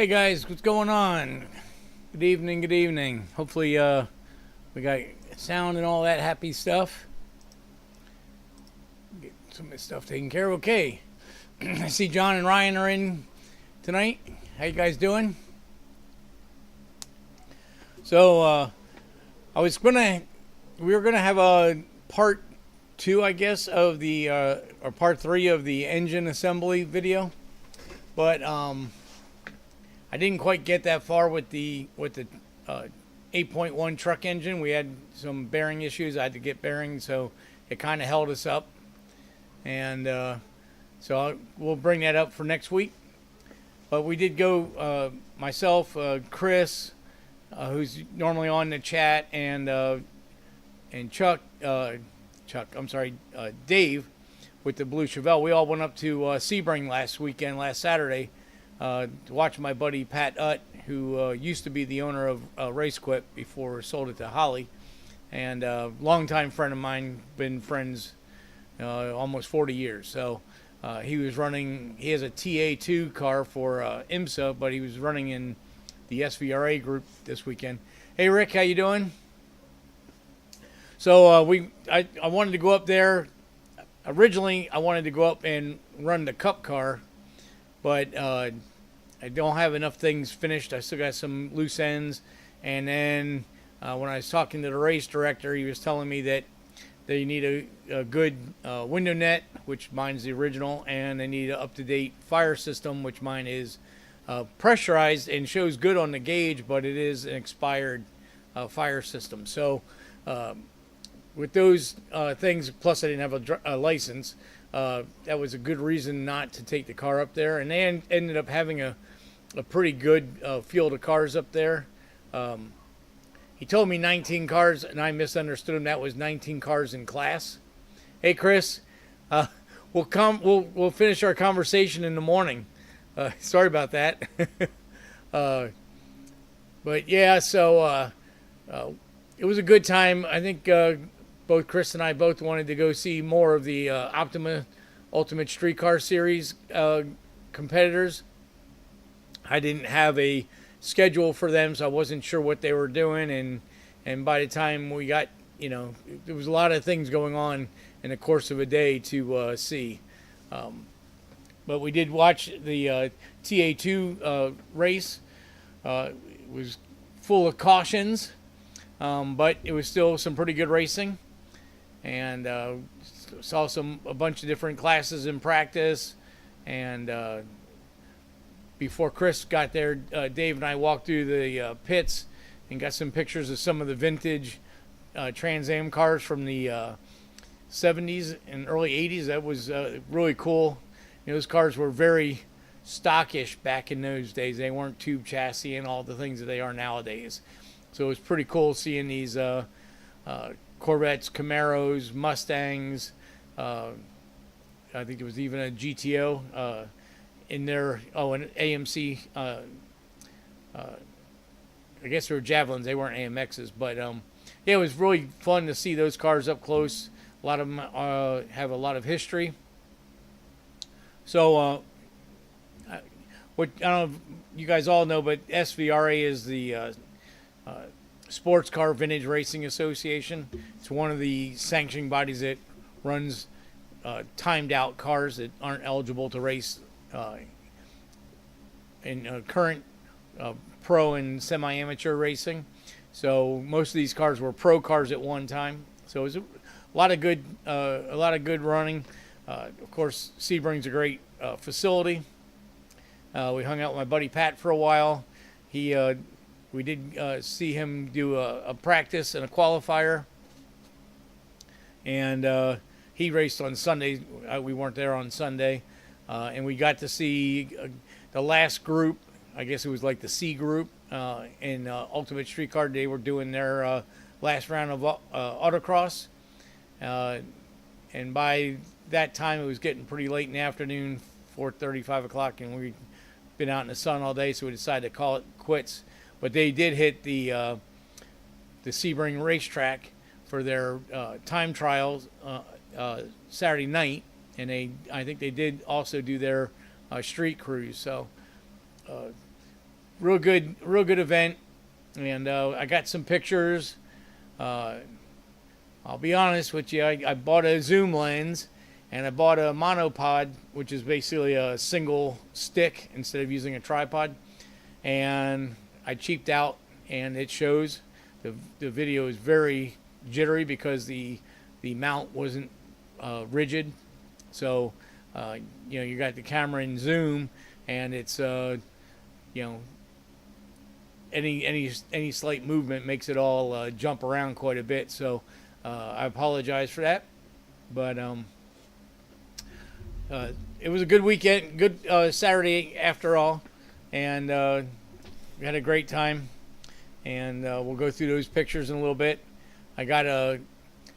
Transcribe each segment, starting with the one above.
Hey guys, what's going on? Good evening, good evening. Hopefully we got sound and all that happy stuff. Get some of this stuff taken care of. Okay. I see John and Ryan are in tonight. How you guys doing? So we were gonna have a part 2, I guess, of the or part 3 of the engine assembly video, but I didn't quite get that far with the 8.1 truck engine. We had some bearing issues. I had to get bearings, so it kind of held us up. And we'll bring that up for next week. But we did go, myself, Chris, who's normally on the chat, and Dave with the Blue Chevelle. We all went up to Sebring last Saturday, to watch my buddy Pat Utt, who used to be the owner of RaceQuip before sold it to Holly, and longtime friend of mine, been friends almost 40 years. So he has a TA2 car for IMSA, but he was running in the SVRA group this weekend. Hey Rick, how you doing? So I wanted to go up there. Originally, I wanted to go up and run the Cup car, but I don't have enough things finished. I still got some loose ends. And then when I was talking to the race director, he was telling me that they need a good window net, which mine's the original, and they need an up-to-date fire system, which mine is pressurized and shows good on the gauge, but it is an expired fire system. So with those things, plus I didn't have a license, that was a good reason not to take the car up there. And they ended up having a pretty good field of cars up there. He told me 19 cars, and I misunderstood him. That was 19 cars in class. Hey, Chris, we'll finish our conversation in the morning. Sorry about that. But yeah, so it was a good time. I think both Chris and I both wanted to go see more of the Optima Ultimate Streetcar Series competitors. I didn't have a schedule for them, so I wasn't sure what they were doing. And by the time we got, there was a lot of things going on in the course of a day to see. But we did watch the TA2 race. It was full of cautions, but it was still some pretty good racing. And saw a bunch of different classes in practice. And before Chris got there, Dave and I walked through the pits and got some pictures of some of the vintage Trans Am cars from the 70s and early 80s. That was really cool. Those cars were very stockish back in those days. They weren't tube chassis and all the things that they are nowadays. So it was pretty cool seeing these Corvettes, Camaros, Mustangs. I think there was even a GTO in there. Oh, an AMC. I guess they were Javelins. They weren't AMXs. But yeah, it was really fun to see those cars up close. A lot of them have a lot of history. So, I don't know if you guys all know, but SVRA is the Sports Car Vintage Racing Association. It's one of the sanctioning bodies that runs timed out cars that aren't eligible to race in current pro and semi-amateur racing. So most of these cars were pro cars at one time. So it was a lot of good running. Of course, Sebring's a great facility. We hung out with my buddy Pat for a while. We did see him do a practice and a qualifier, and he raced on Sunday. We weren't there on Sunday, and we got to see the last group. I guess it was like the C group in Ultimate Streetcar. They were doing their last round of autocross, and by that time it was getting pretty late in the afternoon, 4:30, 5 o'clock, and we'd been out in the sun all day, so we decided to call it quits. But they did hit the Sebring racetrack for their time trials Saturday night, and I think they did also do their street cruise. So real good event, and I got some pictures. I'll be honest with you, I bought a zoom lens, and I bought a monopod, which is basically a single stick instead of using a tripod, and I cheaped out, and it shows. The video is very jittery because the mount wasn't rigid. So you got the camera in zoom, and it's any slight movement makes it all jump around quite a bit. So I apologize for that, but it was a good weekend, good Saturday after all, and we had a great time. And we'll go through those pictures in a little bit. I got a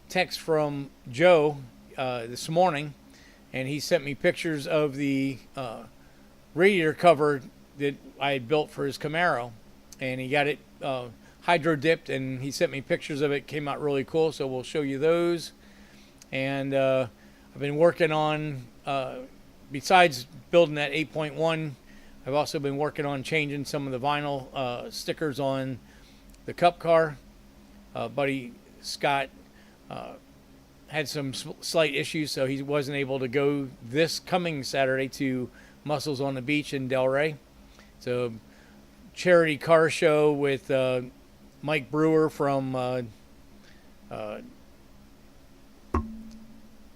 text from Joe this morning, and he sent me pictures of the radiator cover that I had built for his Camaro, and he got it hydro dipped, and he sent me pictures of it. Came out really cool, so we'll show you those. And I've been working on, besides building that 8.1, I've also been working on changing some of the vinyl stickers on the Cup car. Buddy Scott had some slight issues, so he wasn't able to go this coming Saturday to Muscles on the Beach in Delray. It's a charity car show with Mike Brewer from well,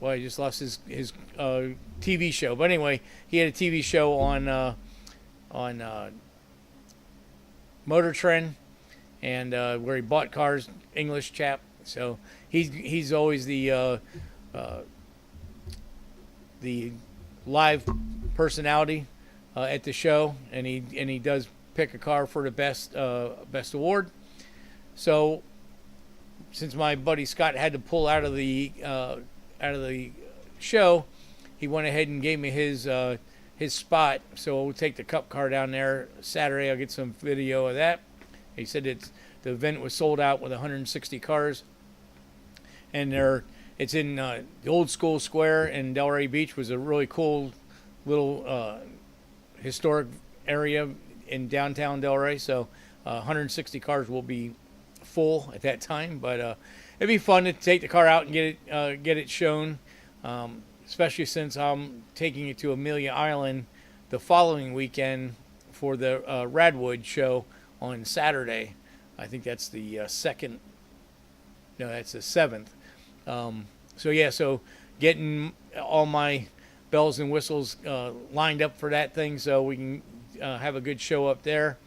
I just lost his TV show, but anyway, he had a TV show on Motor Trend, and where he bought cars, English chap. So he's always the live personality at the show, and he does pick a car for the best award. So since my buddy Scott had to pull out of the show, he went ahead and gave me his spot. So we'll take the Cup car down there Saturday. I'll get some video of that. He said the event was sold out with 160 cars, and it's in the old school square in Delray Beach. Was a really cool little historic area in downtown Delray. So 160 cars will be full at that time, but it'd be fun to take the car out and get it shown, especially since I'm taking it to Amelia Island the following weekend for the Radwood show on Saturday. I think that's the 2nd. No, that's the 7th. So getting all my bells and whistles lined up for that thing, so we can have a good show up there.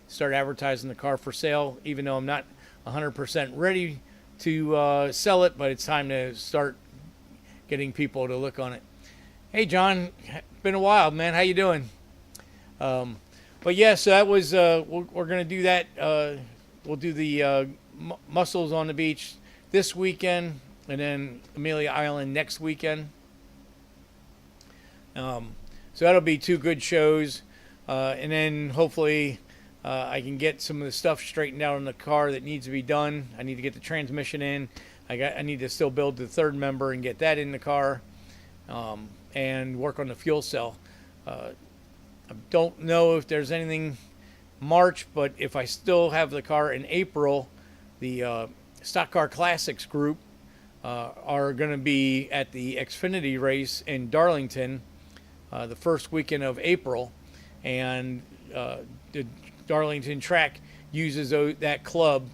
Start advertising the car for sale, even though I'm not 100% ready to sell it, but it's time to start getting people to look on it. Hey, John, been a while, man. How you doing? But yeah, so that was we're gonna do that. We'll do the Muscles on the Beach this weekend, and then Amelia Island next weekend. So that'll be 2 good shows, and then hopefully I can get some of the stuff straightened out in the car that needs to be done. I need to get the transmission in. I need to still build the 3rd member and get that in the car, and work on the fuel cell. I don't know if there's anything March, but if I still have the car in April, the Stock Car Classics group are going to be at the Xfinity race in Darlington the first weekend of April, and the Darlington track uses that club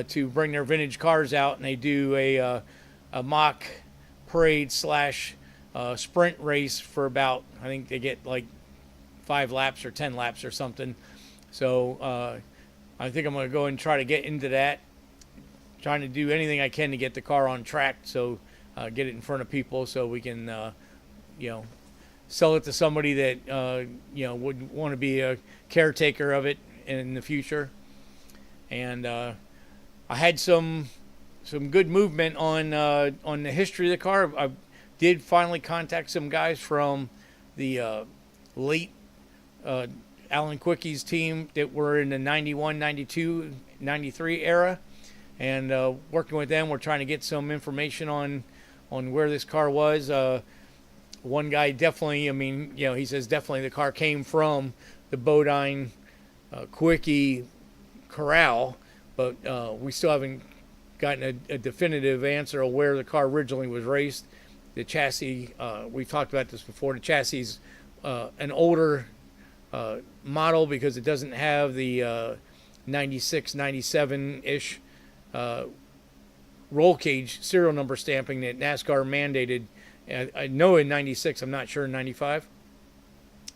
to bring their vintage cars out, and they do a mock parade / sprint race for about, I think they get like 5 laps or 10 laps or something. So I think I'm going to go and try to get into that, trying to do anything I can to get the car on track, so get it in front of people so we can sell it to somebody that would want to be a caretaker of it in the future. And I had some good movement on the history of the car. I did finally contact some guys from the late Alan Quickie's team that were in the 91, 92, 93 era, and working with them, we're trying to get some information on where this car was. One guy definitely, he says definitely the car came from the Bodine quickie corral, but we still haven't gotten a definitive answer of where the car originally was raced. The chassis, we've talked about this before, the chassis is an older model because it doesn't have the 96, 97-ish roll cage serial number stamping that NASCAR mandated. I know in 96, I'm not sure in 95.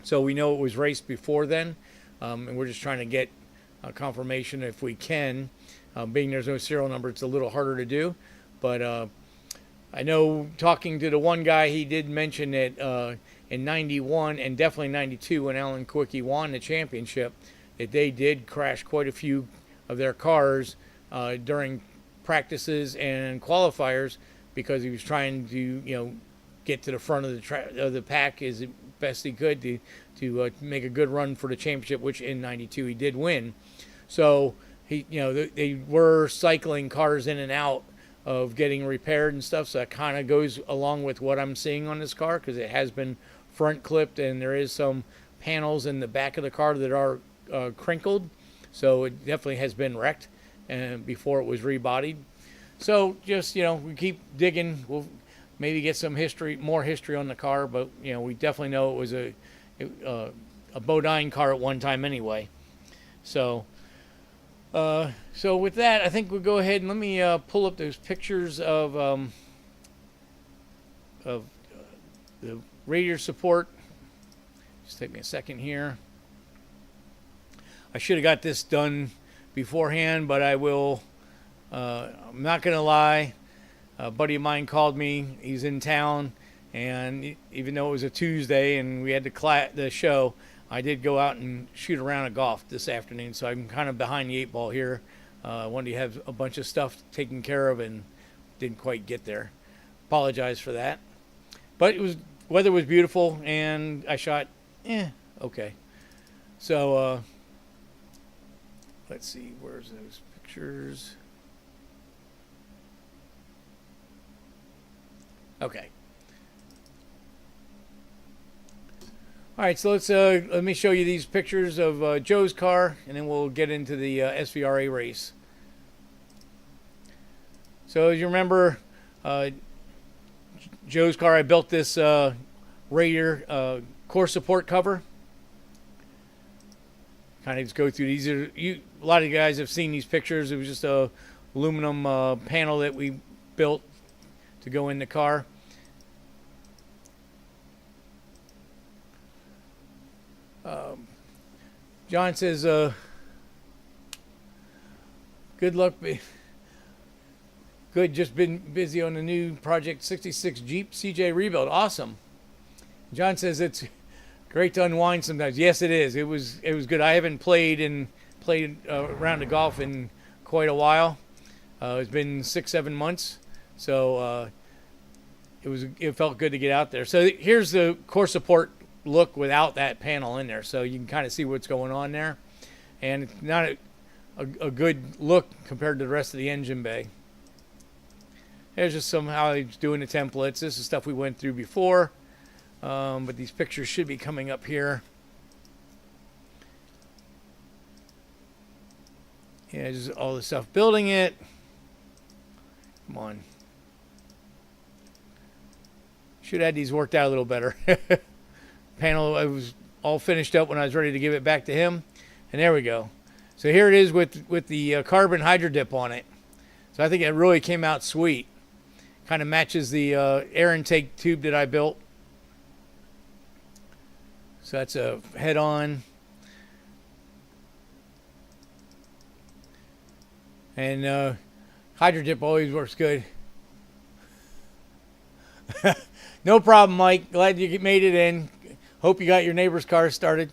So we know it was raced before then, and we're just trying to get confirmation if we can. Being there's no serial number, it's a little harder to do. But I know talking to the one guy, he did mention that in 91 and definitely 92 when Alan Quickie won the championship, that they did crash quite a few of their cars during practices and qualifiers because he was trying to, get to the front of the pack as best he could to make a good run for the championship, which in 92 he did win. So they were cycling cars in and out of getting repaired and stuff. So that kind of goes along with what I'm seeing on this car because it has been front clipped and there is some panels in the back of the car that are crinkled. So it definitely has been wrecked and before it was rebodied. So just, we keep digging. We'll maybe get some more history on the car, but we definitely know it was a Bodine car at one time anyway. So with that, I think we'll go ahead and let me pull up those pictures of the radiator support. Just take me a second here. I should have got this done beforehand, but I will. I'm not going to lie. A buddy of mine called me. He's in town, and even though it was a Tuesday and we had the show, I did go out and shoot a round of golf this afternoon. So I'm kind of behind the 8 ball here. I wanted to have a bunch of stuff taken care of and didn't quite get there. Apologize for that. But weather was beautiful, and I shot, okay. So let's see, where's those pictures? Okay. All right, so let me show you these pictures of Joe's car, and then we'll get into the SVRA race. So as you remember, Joe's car, I built this radiator core support cover. Kind of just go through these. A lot of you guys have seen these pictures. It was just a aluminum panel that we built to go in the car. John says, good luck. Good, just been busy on the new Project 66 Jeep CJ rebuild. Awesome. John says it's great to unwind sometimes. Yes, it is. It was good. I haven't played a round of golf in quite a while. It's been 6-7 months. So it felt good to get out there. So here's the core support look without that panel in there, so you can kind of see what's going on there, and it's not a good look compared to the rest of the engine bay. There's just how he's doing the templates. This is stuff we went through before, but these pictures should be coming up here. Yeah, just all the stuff building it. Come on. Should have had these worked out a little better. Panel, it was all finished up when I was ready to give it back to him, and there we go. So here it is with the carbon hydro dip on it. So I think it really came out sweet. Kind of matches the air intake tube that I built. So that's a head-on. And hydro dip always works good. No problem, Mike. Glad you made it in. Hope you got your neighbor's car started.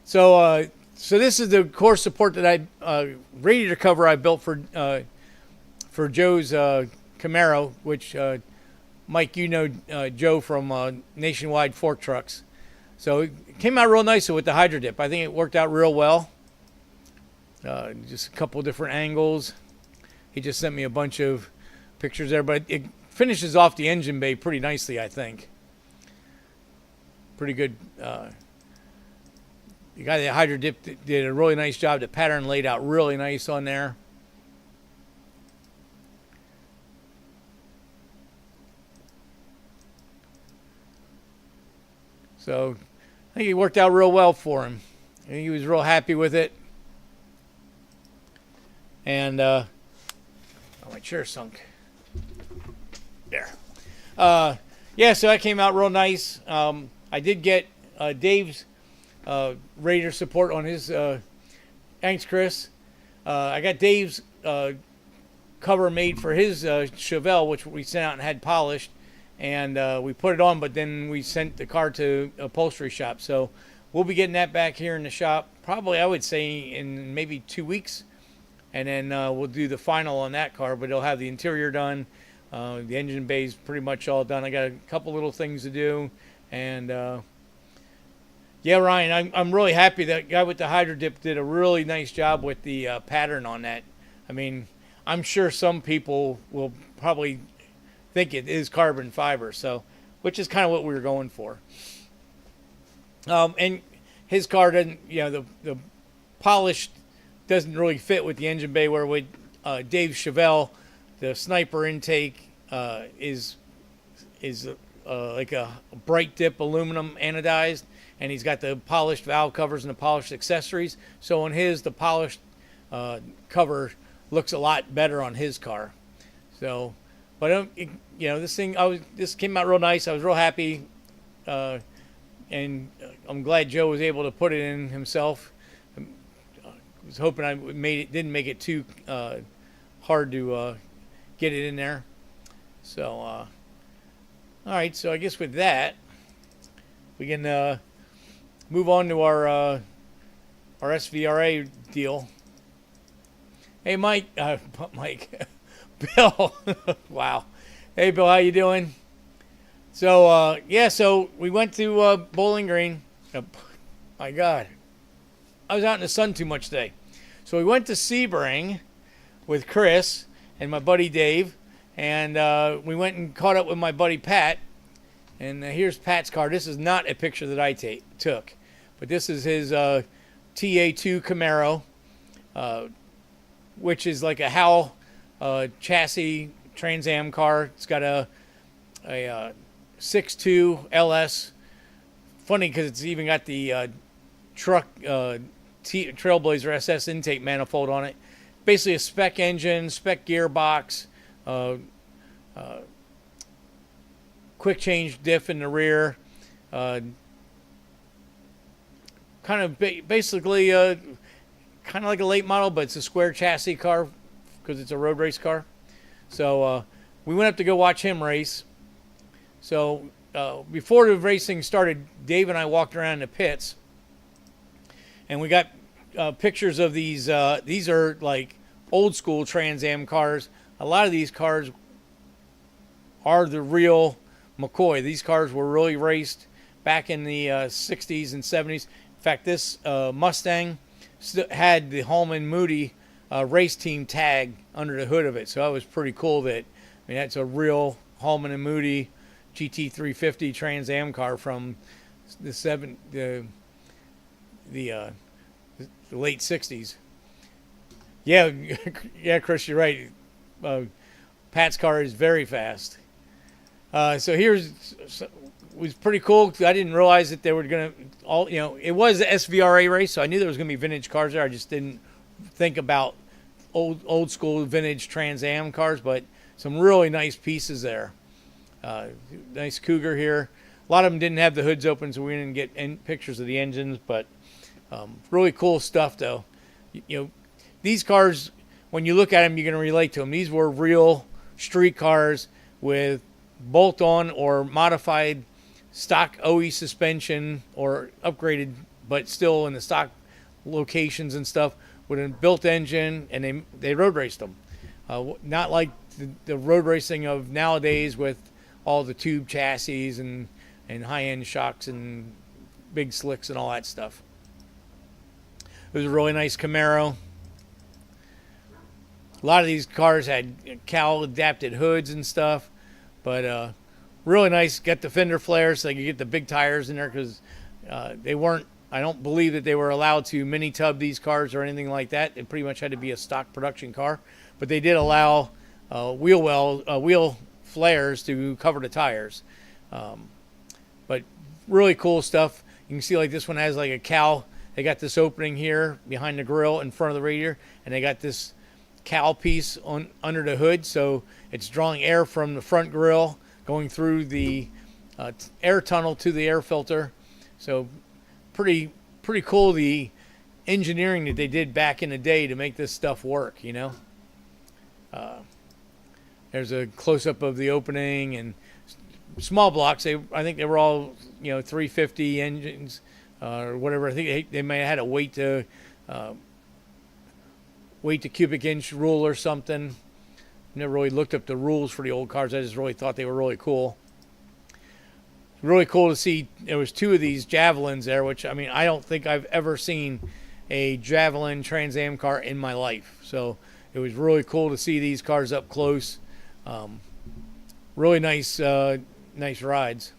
So this is the core support that radiator cover I built for Joe's Camaro, which Mike, Joe from Nationwide Fork Trucks. So it came out real nice with the hydro dip. I think it worked out real well. Just a couple different angles. He just sent me a bunch of pictures there, but it finishes off the engine bay pretty nicely, I think. Pretty good. the guy that hydro dipped did a really nice job. The pattern laid out really nice on there. So I think it worked out real well for him. I think he was real happy with it. And oh, my chair sunk. There. Yeah, so that came out real nice. I did get Dave's radiator support on his. Thanks, Chris. I got Dave's cover made for his Chevelle, which we sent out and had polished, and we put it on. But then we sent the car to a upholstery shop, so we'll be getting that back here in the shop. Probably, I would say, in maybe 2 weeks, and then we'll do the final on that car. But it'll have the interior done. The engine bay is pretty much all done. I got a couple little things to do, and yeah, Ryan, I'm really happy. That guy with the hydro dip did a really nice job with the pattern on that. I mean, I'm sure some people will probably think it is carbon fiber, so which is kind of what we were going for. And his car doesn't, the polish doesn't really fit with the engine bay. Where with Dave's Chevelle, the sniper intake is like a bright dip aluminum anodized, and he's got the polished valve covers and the polished accessories. So on his, the polished cover looks a lot better on his car. So, but this came out real nice. I was real happy, and I'm glad Joe was able to put it in himself. I was hoping I didn't make it too hard to get it in there. So, all right. So I guess with that, we can move on to our SVRA deal. Hey, Mike, Bill. Wow. Hey, Bill, how you doing? So, yeah. So we went to Bowling Green. My God, I was out in the sun too much today. So we went to Sebring with Chris and my buddy Dave, and we went and caught up with my buddy Pat. And here's Pat's car. This is not a picture that I took, but this is his TA2 Camaro, which is like a Howell chassis Trans Am car. It's got a 6.2 LS. Funny because it's even got the truck Trailblazer SS intake manifold on it. Basically a spec engine, spec gearbox, quick change diff in the rear. Kind of basically kind of like a late model, but it's a square chassis car because it's a road race car. So we went up to go watch him race. So before the racing started, Dave and I walked around in the pits, and we got pictures of these. These are like old school Trans Am cars. A lot of these cars are the real McCoy. These cars were really raced back in the 60s and 70s. In fact, this Mustang had the Holman Moody race team tag under the hood of it. So that was pretty cool. That's a real Holman and Moody GT350 Trans Am car from the late 60s. Yeah, yeah, Chris, you're right. Pat's car is very fast. So was pretty cool. I didn't realize that they were going to it was the SVRA race, so I knew there was going to be vintage cars there. I just didn't think about old school vintage Trans Am cars, but some really nice pieces there. Nice Cougar here. A lot of them didn't have the hoods open, so we didn't get pictures of the engines, but really cool stuff though. These cars, when you look at them, you're going to relate to them. These were real street cars with bolt-on or modified stock OE suspension, or upgraded but still in the stock locations and stuff, with a built engine, and they road raced them. Not like the road racing of nowadays with all the tube chassis and high-end shocks and big slicks and all that stuff. It was a really nice Camaro. A lot of these cars had cowl adapted hoods and stuff, but really nice. Got the fender flares so you could get the big tires in there, because they weren't I don't believe that they were allowed to mini tub these cars or anything like that. It pretty much had to be a stock production car, but they did allow wheel flares to cover the tires. But really cool stuff. You can see like this one has like a cowl. They got this opening here behind the grill in front of the radiator, and they got this cowl piece on under the hood, so it's drawing air from the front grill going through the air tunnel to the air filter. So pretty cool, the engineering that they did back in the day to make this stuff work, you know. There's a close-up of the opening and small blocks. I think they were all, you know, 350 engines or whatever. I think they may have had a weight to cubic inch rule or something. Never really looked up the rules for the old cars. I just really thought they were really cool. Really cool to see. There was 2 of these Javelins there, which, I mean, I don't think I've ever seen a Javelin Trans Am car in my life. So it was really cool to see these cars up close. Really nice rides.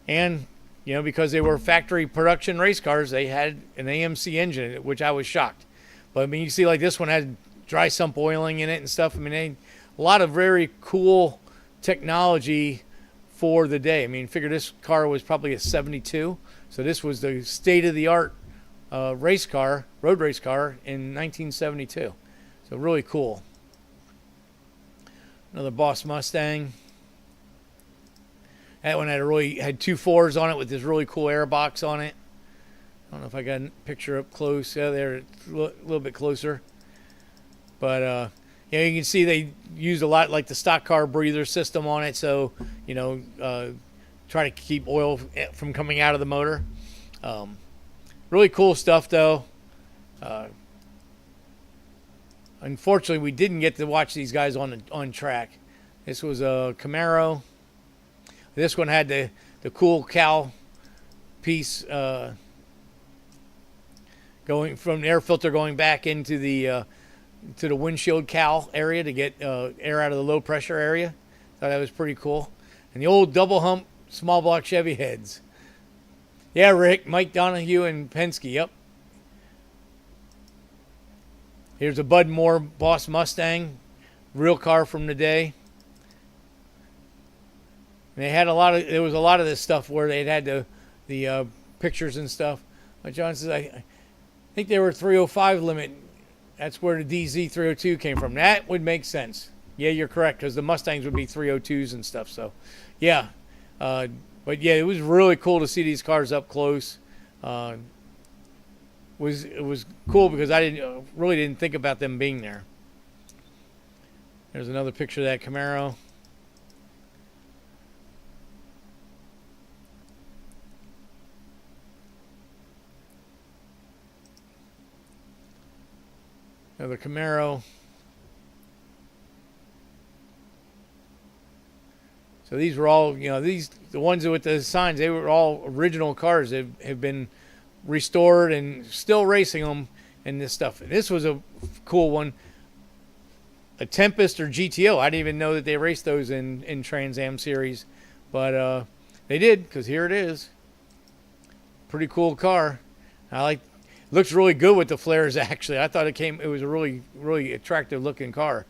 And, you know, because they were factory production race cars, they had an AMC engine in it, which I was shocked. But I mean, you see like this one had dry sump oiling in it and stuff. I mean, a lot of very cool technology for the day. I mean, figure this car was probably a 72. So this was the state-of-the-art road race car in 1972. So really cool. Another Boss Mustang. That one had 2 4s on it with this really cool air box on it. I don't know if I got a picture up close. Yeah, there, a little bit closer. But yeah, you can see they used a lot like the stock car breather system on it. So, you know, try to keep oil from coming out of the motor. Really cool stuff, though. Unfortunately, we didn't get to watch these guys on track. This was a Camaro. This one had the cool cowl piece going from the air filter going back into the to the windshield cowl area to get air out of the low pressure area. Thought that was pretty cool. And the old double hump small block Chevy heads. Yeah, Rick, Mike Donahue and Penske. Yep. Here's a Bud Moore Boss Mustang, real car from the day. And they had there was a lot of this stuff where they had the pictures and stuff. But John says, I think they were 305 limit. That's where the DZ 302 came from. That would make sense. Yeah, you're correct, because the Mustangs would be 302s and stuff. So, yeah. But yeah, it was really cool to see these cars up close. It was cool because I really didn't think about them being there. There's another picture of that Camaro. Another Camaro. So these were all, you know, the ones with the signs, they were all original cars that have been restored and still racing them and this stuff. And this was a cool one. A Tempest or GTO. I didn't even know that they raced those in Trans Am series. But they did, because here it is. Pretty cool car. Looks really good with the flares, actually. I thought it was a really, really attractive looking car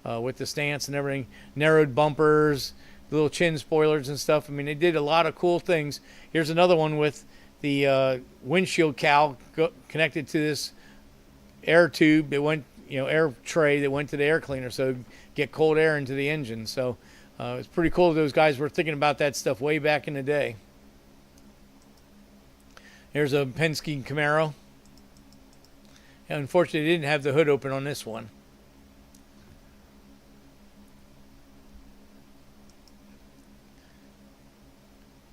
with the stance and everything. Narrowed bumpers, little chin spoilers and stuff. I mean, they did a lot of cool things. Here's another one with the windshield cowl connected to this air tube that went, air tray that went to the air cleaner, so get cold air into the engine. So it's pretty cool. Those guys were thinking about that stuff way back in the day. Here's a Penske Camaro. And unfortunately, they didn't have the hood open on this one.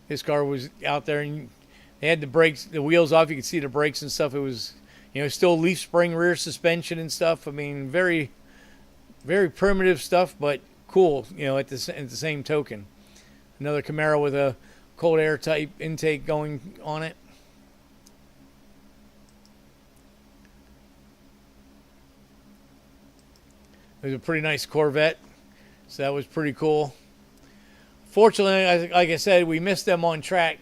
This car was out there, and they had the wheels off. You could see the brakes and stuff. It was, still leaf spring rear suspension and stuff. I mean, very, very primitive stuff, but cool, at the same token. Another Camaro with a cold air type intake going on it. It was a pretty nice Corvette, so that was pretty cool. Fortunately, like I said, we missed them on track.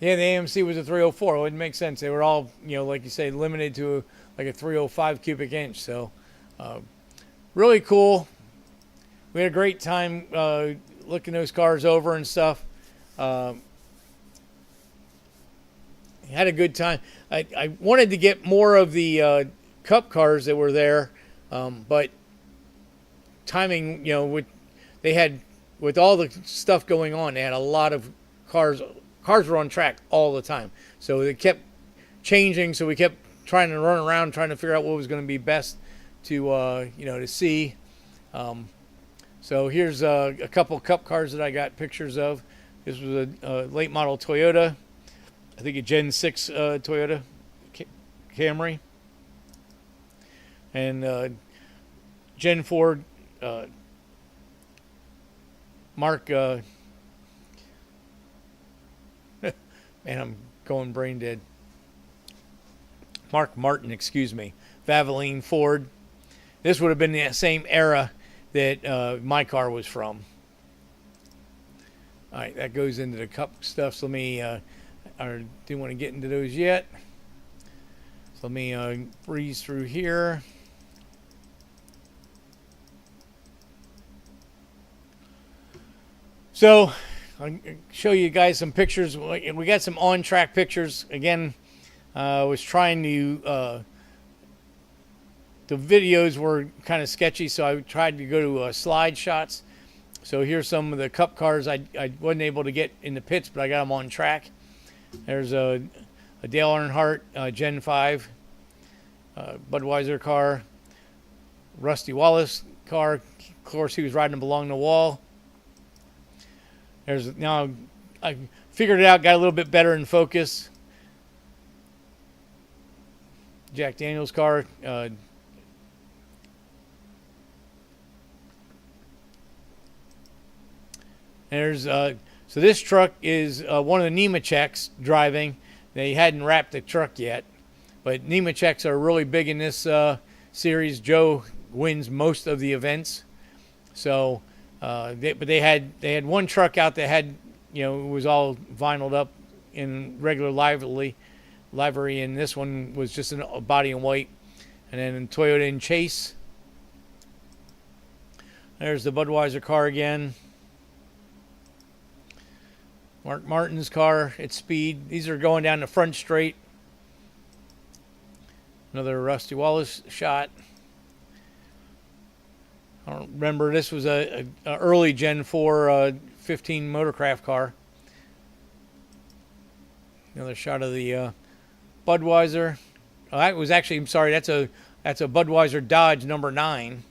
Yeah, the AMC was a 304. It wouldn't make sense. They were all, like you say, limited to like a 305 cubic inch. So, really cool. We had a great time looking those cars over and stuff. Had a good time. I wanted to get more of the Cup cars that were there, but timing, they had, with all the stuff going on, they had a lot of cars. Cars were on track all the time, so they kept changing. So we kept trying to run around, trying to figure out what was going to be best to to see. So here's a couple Cup cars that I got pictures of. This was a late model Toyota, I think a Gen 6 Toyota Camry, and Gen 4 Mark. Man, I'm going brain dead. Mark Martin, excuse me. Valvoline Ford. This would have been the same era that my car was from. All right, that goes into the Cup stuff. So let me, I didn't want to get into those yet. So let me breeze through here. So I'll show you guys some pictures. We got some on-track pictures. Again, I was trying to, the videos were kind of sketchy, so I tried to go to slide shots. So here's some of the Cup cars I wasn't able to get in the pits, but I got them on track. There's a Dale Earnhardt Gen 5 Budweiser car, Rusty Wallace car. Of course, he was riding them along the wall. There's now I figured it out, got a little bit better in focus. Jack Daniels car. There's so this truck is one of the Nemecheks driving. They hadn't wrapped the truck yet, but Nemecheks are really big in this series. Joe wins most of the events, so. They had one truck out that had, it was all vinyled up in regular livery, and this one was just a body in white. And then in Toyota and Chase. There's the Budweiser car again. Mark Martin's car at speed. These are going down the front straight. Another Rusty Wallace shot. I don't remember. This was a early Gen 4 15 motorcraft car. Another shot of the Budweiser. Oh, that was actually, I'm sorry, that's a Budweiser Dodge number 9.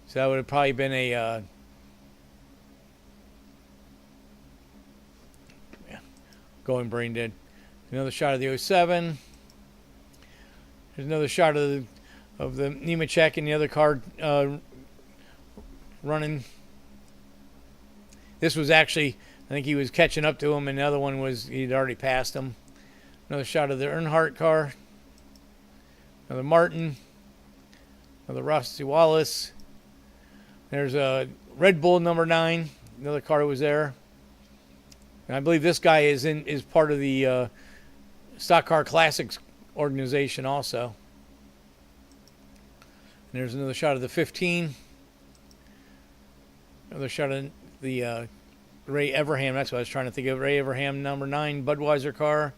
So that would have probably been a going brain dead. Another shot of the 07. There's another shot of the Nemechek and the other car running. This was actually, I think he was catching up to him, and the other one was, he'd already passed him. Another shot of the Earnhardt car. Another Martin. Another Rusty Wallace. There's a Red Bull number 9. Another car was there. And I believe this guy is part of the Stock Car Classics organization also. And there's another shot of the 15. Another shot of the Ray Everham. That's what I was trying to think of. Ray Everham number 9 Budweiser car.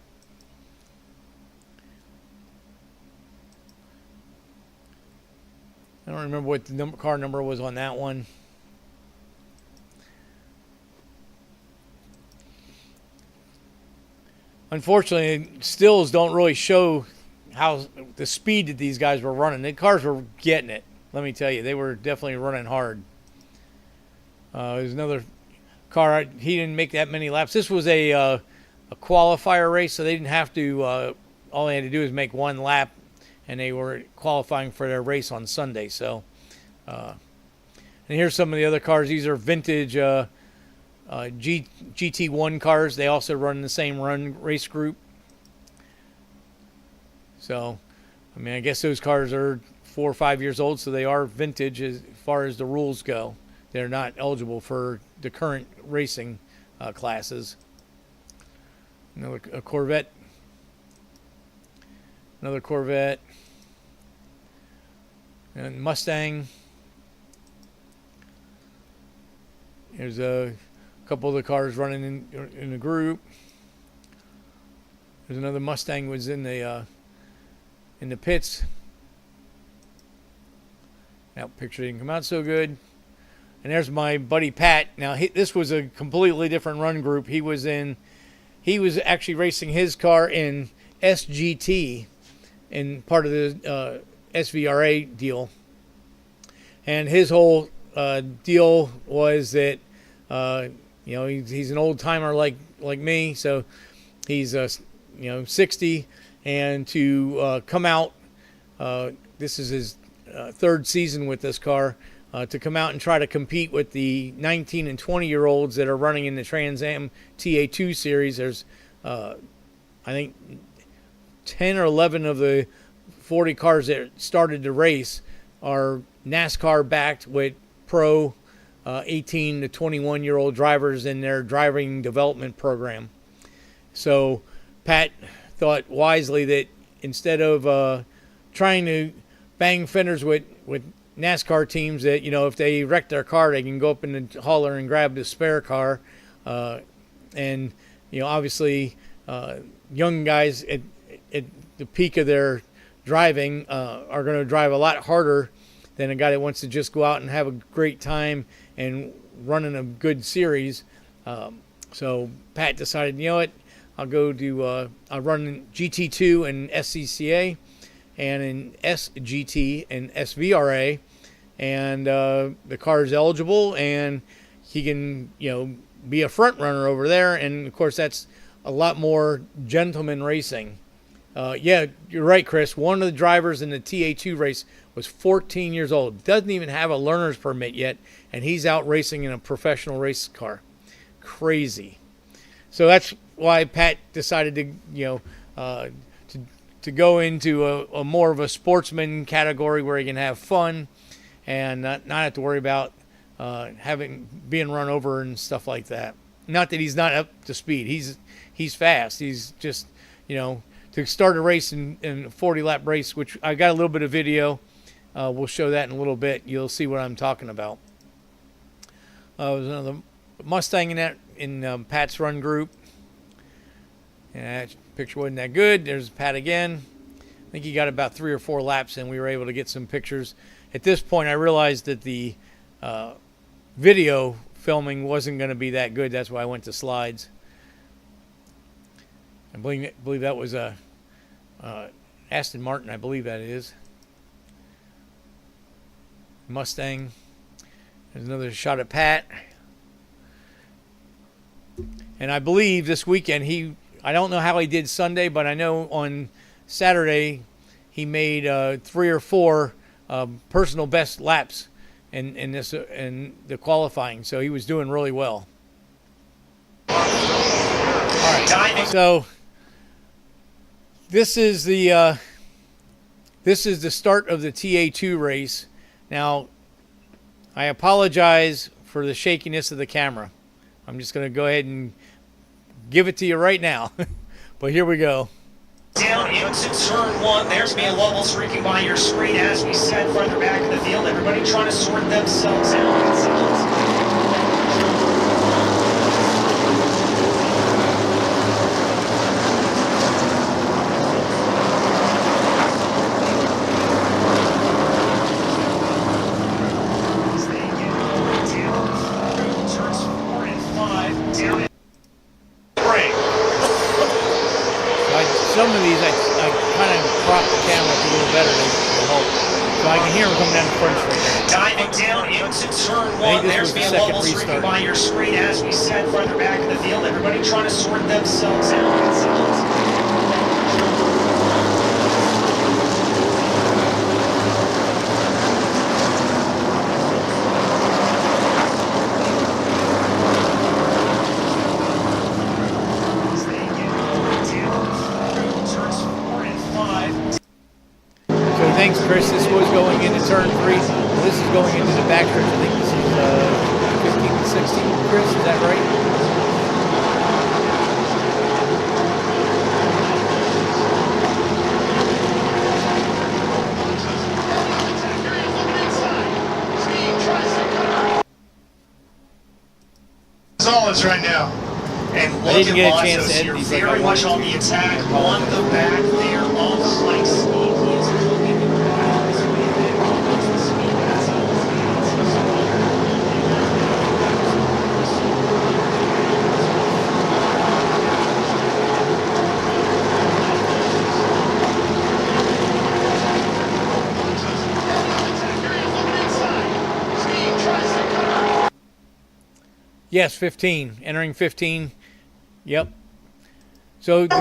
I don't remember what the car number was on that one. Unfortunately, stills don't really show how the speed that these guys were running. The cars were getting it. Let me tell you, they were definitely running hard. There's another car. He didn't make that many laps. This was a qualifier race, so they didn't have to. All they had to do was make one lap, and they were qualifying for their race on Sunday. So, and here's some of the other cars. These are vintage GT1 cars. They also run in the same race group. So, I mean, I guess those cars are 4 or 5 years old, so they are vintage as far as the rules go. They're not eligible for the current racing classes. Another Corvette. Another Corvette. And Mustang. There's a couple of the cars running in the group. There's another Mustang was in the pits. That picture didn't come out so good. And there's my buddy Pat. Now this was a completely different run group. He was actually racing his car in SGT, in part of the SVRA deal. And his whole deal was that he's an old timer like me, so he's 60, and to come out. This is his third season with this car. To come out and try to compete with the 19 and 20-year-olds that are running in the Trans Am TA2 series. There's, I think, 10 or 11 of the 40 cars that started to race are NASCAR-backed with pro 18 to 21-year-old drivers in their driving development program. So Pat thought wisely that instead of trying to bang fenders with NASCAR teams, that if they wreck their car, they can go up in the hauler and grab the spare car, and obviously young guys at the peak of their driving are going to drive a lot harder than a guy that wants to just go out and have a great time and run in a good series. So Pat decided, I'll go to I'll run in GT2 and SCCA, and in SGT and SVRA, and the car is eligible, and he can be a front runner over there. And of course that's a lot more gentleman racing. Yeah, you're right, Chris. One of the drivers in the TA2 race was 14 years old, doesn't even have a learner's permit yet, and he's out racing in a professional race car. Crazy. So that's why Pat decided to go into a more of a sportsman category where he can have fun and not have to worry about being run over and stuff like that. Not that he's not up to speed. He's fast. He's just to start a race in a 40-lap race, which I got a little bit of video. We'll show that in a little bit. You'll see what I'm talking about. There's another Mustang in Pat's run group. And that picture wasn't that good. There's Pat again. I think he got about 3 or 4 laps, and we were able to get some pictures. At this point, I realized that the video filming wasn't going to be that good. That's why I went to slides. I believe that was a Aston Martin. I believe that is Mustang. There's another shot at Pat. And I believe this weekend I don't know how he did Sunday, but I know on Saturday he made 3 or 4 personal best laps in the qualifying. So he was doing really well. All right. So this is the start of the TA2 race. Now, I apologize for the shakiness of the camera. I'm just going to go ahead and give it to you right now. But here we go. Down into turn 1. There's me and Lovell streaking by your screen. As we said, further back in the field, everybody trying to sort themselves out. Some of these I kind of crop the camera a little better to help, so I can hear them coming down the front straight. Diving down into turn 1. There's me and Lovell streaking by your screen. As we said, further back in the field, everybody trying to sort themselves out. Thanks, Chris. This was going into turn 3. This is going into the backstretch. I think this is 15 and 16. Chris, is that right? Gonzalez right now. And I look didn't get a at chance to Lazos edit here, these like I very much wanted on to. the attack on the back there of the place. Yes, 15. Entering 15. Yep. So the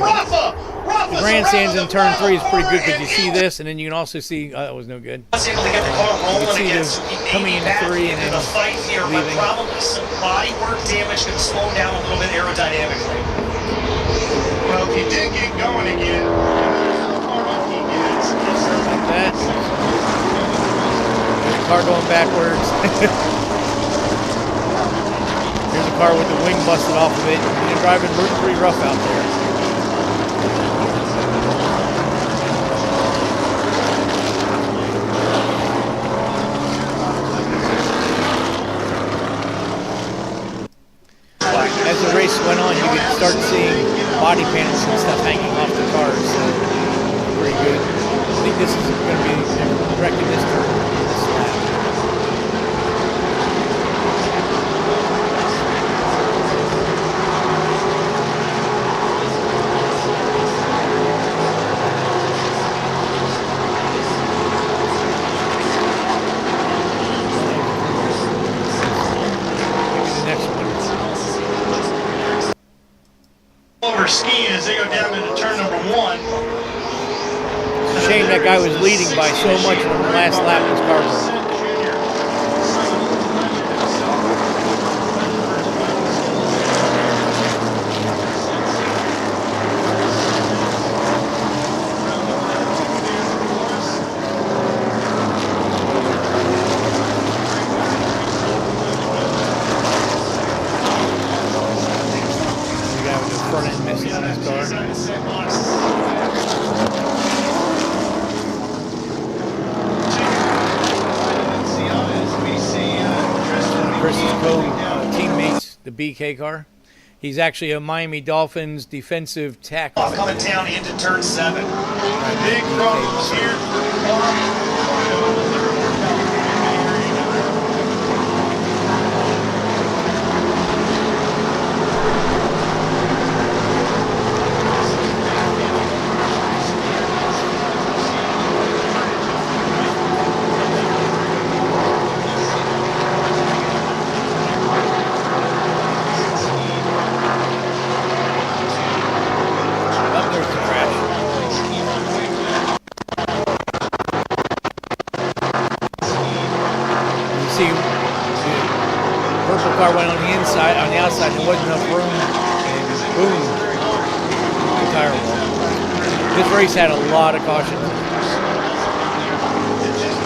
grandstands in turn 3 is pretty good because you see this, and then you can also see. Oh, that was no good. Was able to get the car rolling see again, the so he may coming be into back 3 and into then the fight here, but leaving. probably some body work damage can slow him down a little bit aerodynamically. Well, if he did get going again, no matter how far off he gets, he's Like that. There's a car going backwards. Here's a car with the wing busted off of it. You're driving pretty rough out there. As the race went on, you could start seeing body panels and stuff hanging off the cars. So pretty good. I think this is going to be wrecking this turn. This lap. over skiing as they go down into turn number 1. It's a shame that guy was leading by so much in the last lap of his car broke. The guy with the front end missing on his car. Chris's co-teammates, the BK car. He's actually a Miami Dolphins defensive tackle. Coming down into turn 7. Big problems here for Oh, there's the crash. You see, the purple car went on the inside, on the outside, and there wasn't enough room, and boom, the tire wall. This race had a lot of caution. You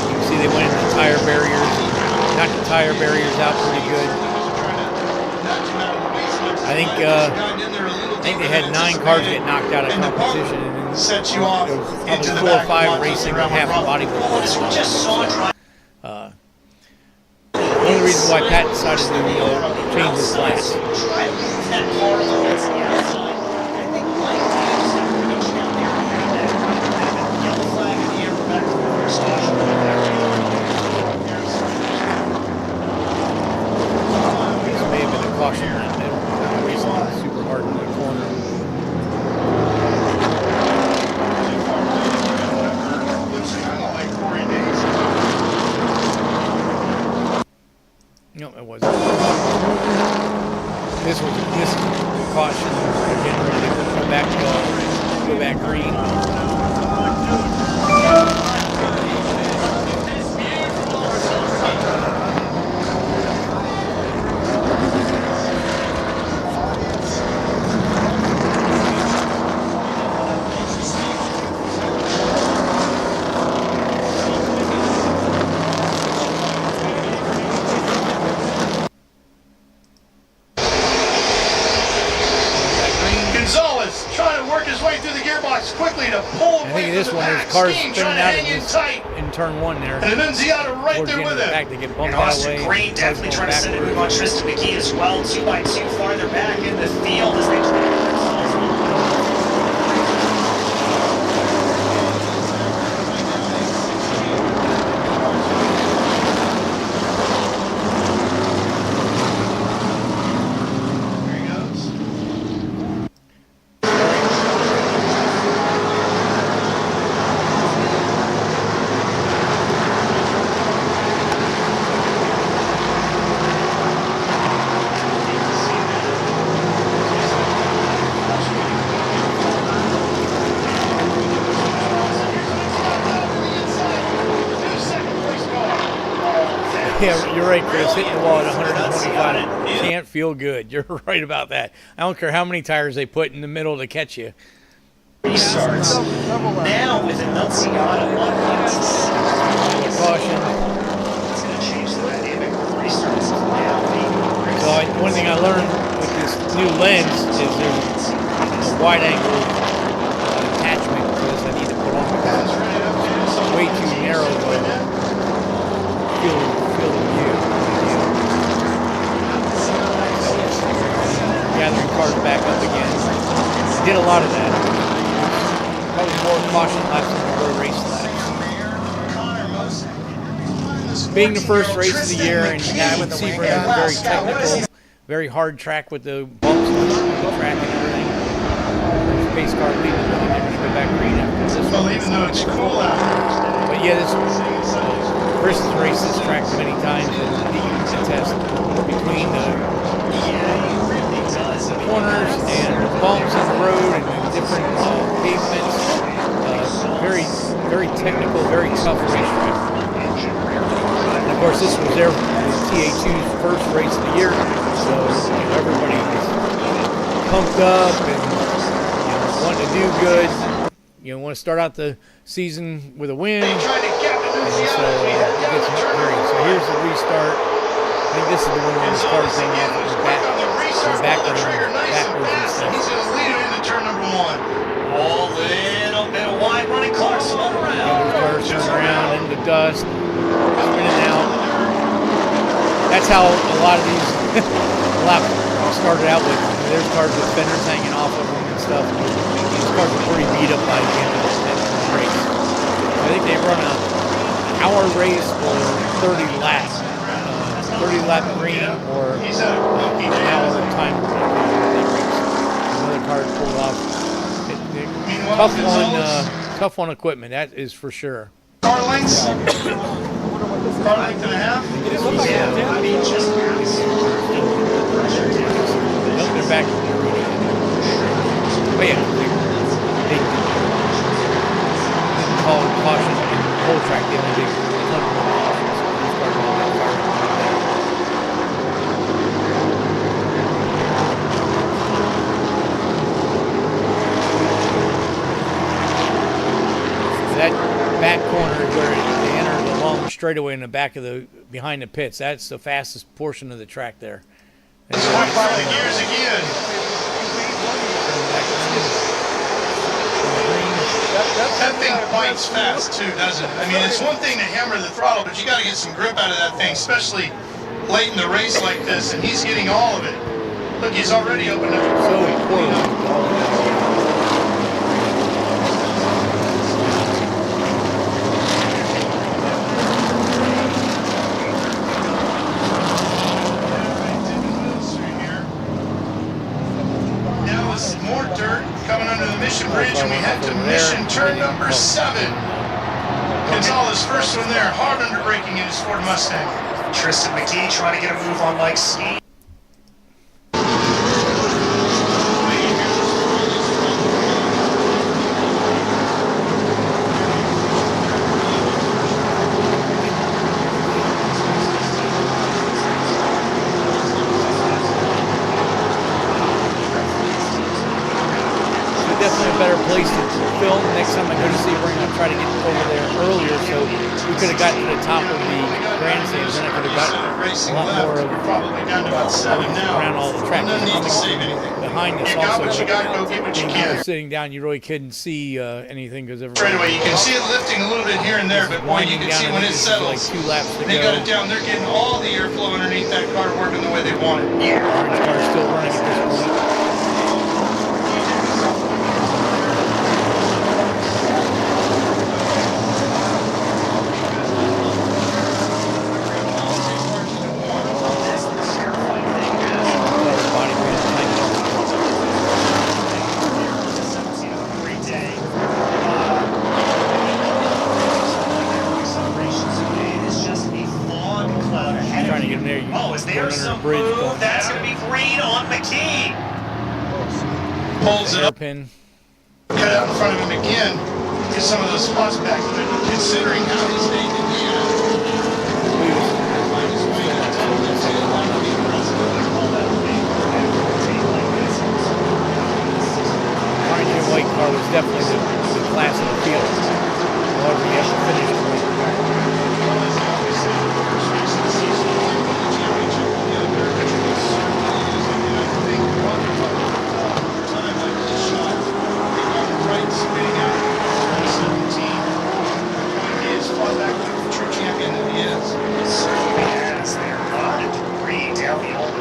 can see they went into the tire barriers, knocked the tire barriers out pretty good. I think they had 9 cars get knocked out of competition, and sets you off there was into probably the 4 or back 5 racing with half the body. As we just saw drive. One of the reasons why Pat decided to change his class. That car that's the outside. I think down there, yellow flag in the air back to the first caution. This may have been a caution in that middle. Racing super hard in the corner. Looks kind of like Corey Days. No, it wasn't. This is caution. Getting ready to go back green. Gonzalez trying to work his way through the gearbox quickly to pull I away think from this the one, pack. there's cars Skeen spinning trying to out hang in tight. in turn one there. And Annunziata right Towards the there end of with the back, him. they get bumped And that Austin way. Green definitely Cars trying to going set a move backwards. on Tristan McKee as well. 2x2 farther back in the field as they try to get themselves There he goes. Yeah, you're right, Chris. Hitting the wall at 125 can't feel good. You're right about that. I don't care how many tires they put in the middle to catch you. restarts. Now with Annunziata on Caution. it's going to change the dynamic with restarts. Now So one thing I learned with this new lens is there's a wide angle attachment to this I need to put on because it's way too narrow to feel the view. Gathering cars back up again. I did a lot of that. Probably more caution laps than the race laps. Being the first race of the year and having Sebring is a very technical, very hard track with the bumps on the track and everything. Pace car leaving, they're going to go back green after this Well, one. even though it's cool out there. But yeah, Chris has raced this track many times and he can attest between the corners and bumps in the road and different pavements. Very, very technical, very tough racetrack. And of course, this was their TA2's first race of the year, so everybody was pumped up and wanting to do good. Want to start out the season with a win. And so so here's the restart. I think this is the one where this car's going off the backwards and stuff. He's going to lead him into turn number one. a little bit of wide running cars spun around. Cars turn around in the dust, spinning out. That's how a lot of these laps started out with. There's cars with fenders hanging off of them and stuff. These cars are pretty beat up by the end of the race. I think they run an hour race or 30 laps. 30 lap green or an hour time. Another car pulled off. Tough on equipment, that is for sure. Car lengths? Car length and a half? Yeah, I mean, just Nope, they're back. But yeah, they didn't call caution on the whole track. They only did a ton more cautions. These cars all got fired up. That back corner is where they enter the long straightaway in the back of behind the pits. That's the fastest portion of the track there. He's going by the gears again. That thing bites fast too, doesn't it? I mean, it's one thing to hammer the throttle, but you got to get some grip out of that thing, especially late in the race like this, and he's getting all of it. Look, he's already opened up the car. More dirt coming under the Mission Bridge, and we head to Mission turn number 7. Gonzalez first one there, hard under braking in his Ford Mustang. Tristan McKee trying to get a move on Mike Ski. Definitely a better place to film. Next time I go to Sebring, I'll try to get over there earlier so we could have gotten to the top of the grandstands, and I could have gotten a lot more of probably down to about 7 now. around all the track. No need to save Coming anything. behind us You got also, what you but got, go get what you when you were can. sitting down, you really couldn't see anything because Straight away, you can see it lifting a little bit here and there, but boy, you winding can down. see I when think it this is like settles. 2 laps to They go. got it down. They're getting all the airflow underneath that car working the way they want it. Orange car is still running at this point. Trying to get in there. Oh, is there some bridge move? going That's going to be green on McKee. Pulls it up, hairpin. cut out in front of him again, get some of those spots back. But considering how he stayed in the Orange and white car was definitely the class of the field. However, you have to finish the race.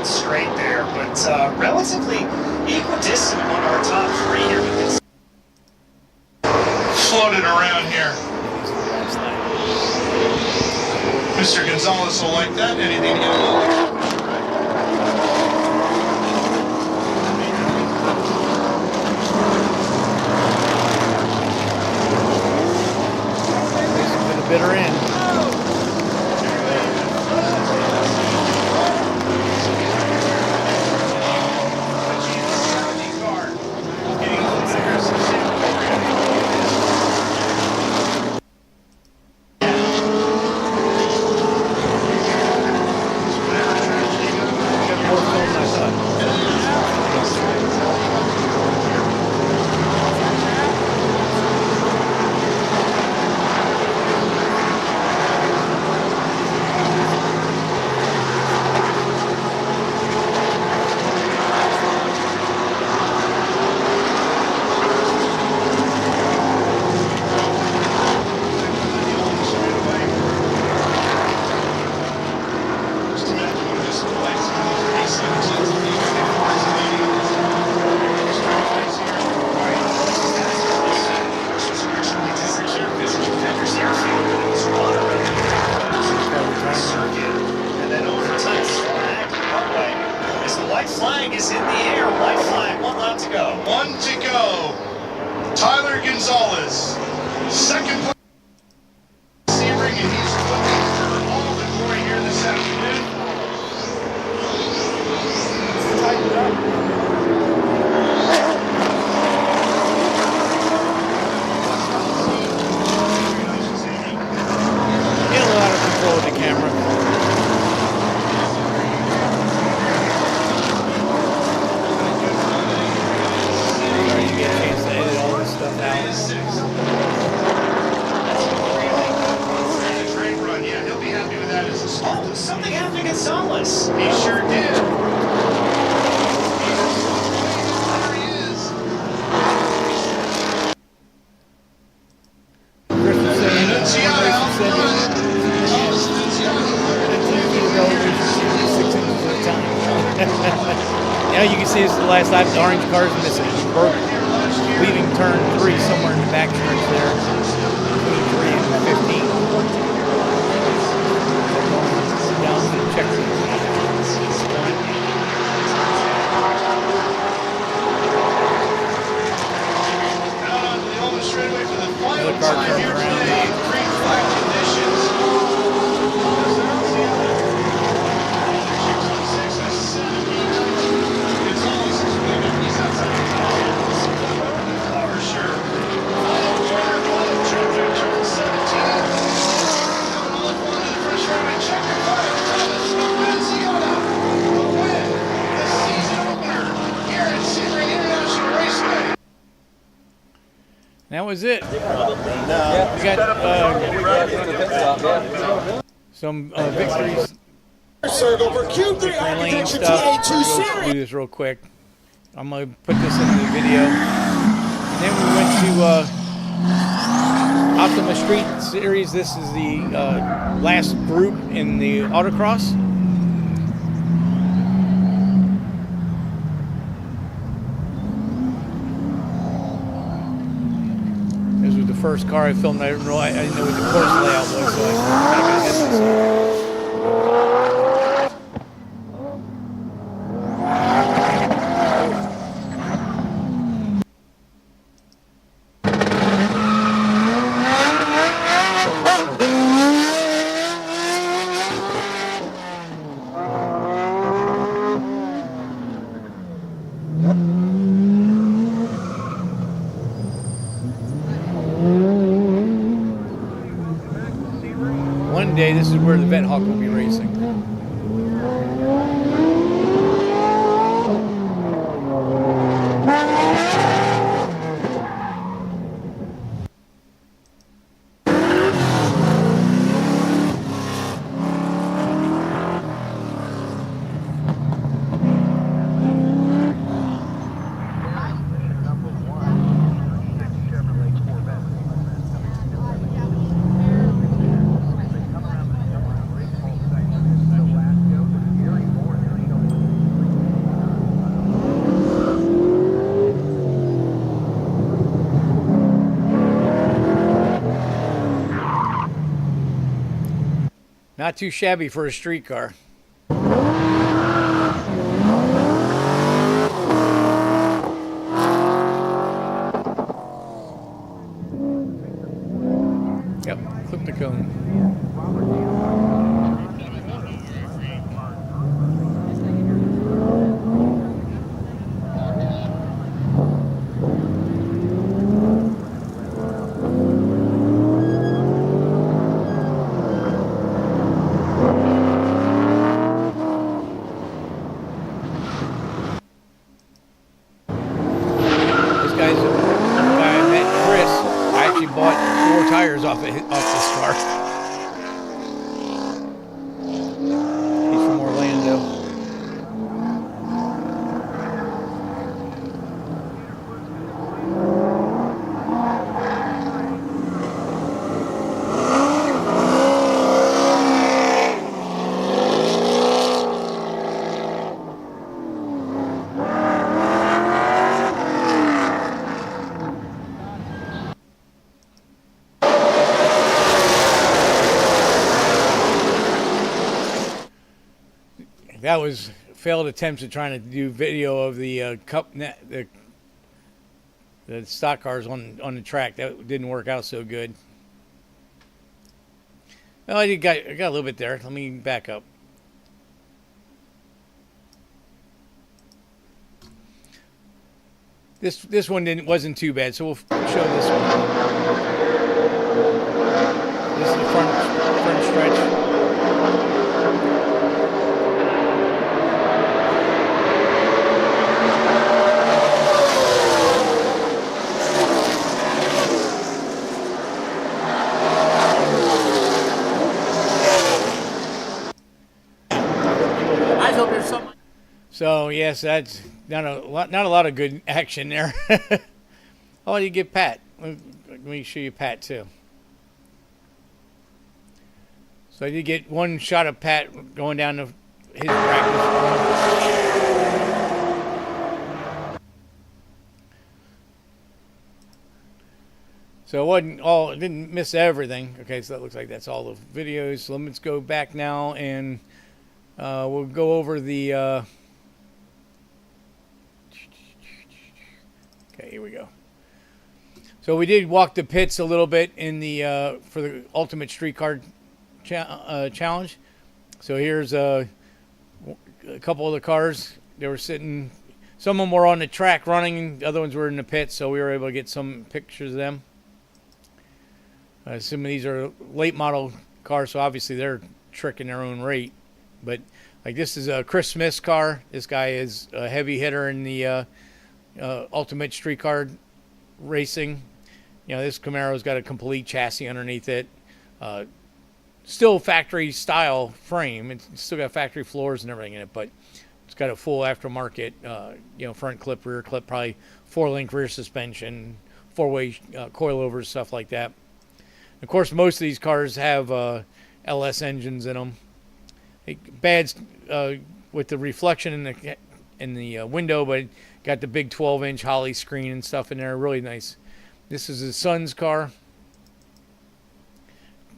Straight there, but relatively equidistant on our top 3 here. floated around here. Mr. Gonzalez will like that. Anything to get a little extra pressure, right? This has been a bitter end. Tyler Gonzalez, second place. Sebring, and he's looking for all the glory here this afternoon. Tighten up. Get a little out of control with the camera. Sorry, you get a chance to edit all this stuff out. Great run, yeah, he'll be happy with that as a start. Oh, something happened to Gonzalez. He sure did. There he is. Chris was saying, Enunciado. Chris said, 15 feet ago, there's 6 inches at a time. Now you can see this is the last lap. The orange car's missing. He broke, leaving turn 3 somewhere in the back stretch there, between 3 and 15. Down to the checkpoint. Out onto the Oldham straightaway for the final Another car time turns here around. today. Green flag conditions. For sure. That was it. Probably. We got some victories. Circle for Q3 Lane Architecture stuff. TA2 We'll series. do this real quick. I'm gonna put this into the video. And then we went to Optima Street Series. This is the last group in the autocross. This was the first car I filmed. I didn't know what the course layout was, so I kind of got hesitant. One day, this is where the Vet Hawk will be racing. Not too shabby for a street car. Yep, clip the cone. Bought 4 tires off this car. He's from Orlando. That was failed attempts at trying to do video of the the stock cars on the track. That didn't work out so good. Well, I got a little bit there. Let me back up. This one wasn't too bad, so we'll show this one. This is the front stretch. So yes, that's not a lot of good action there. Oh, you get Pat. Let me show you Pat too. So I did get one shot of Pat going down to his practice. So it didn't miss everything. Okay, so that looks like that's all the videos. So let's go back now and we'll go over the. Okay, here we go. So we did walk the pits a little bit in the for the Ultimate Streetcar Challenge. So here's a couple of the cars. They were sitting. Some of them were on the track running. The other ones were in the pits. So we were able to get some pictures of them. I assume these are late model cars, so obviously they're tricking their own rate. But like this is a Chris Smith's car. This guy is a heavy hitter in the Ultimate Streetcar Racing. this Camaro's got a complete chassis underneath it. Still factory style frame. It's still got factory floors and everything in it, but it's got a full aftermarket, front clip, rear clip, probably 4-link rear suspension, 4-way coilovers, stuff like that. Of course, most of these cars have LS engines in them. Bad with the reflection in the window, but got the big 12-inch Holley screen and stuff in there. Really nice. This is his son's car.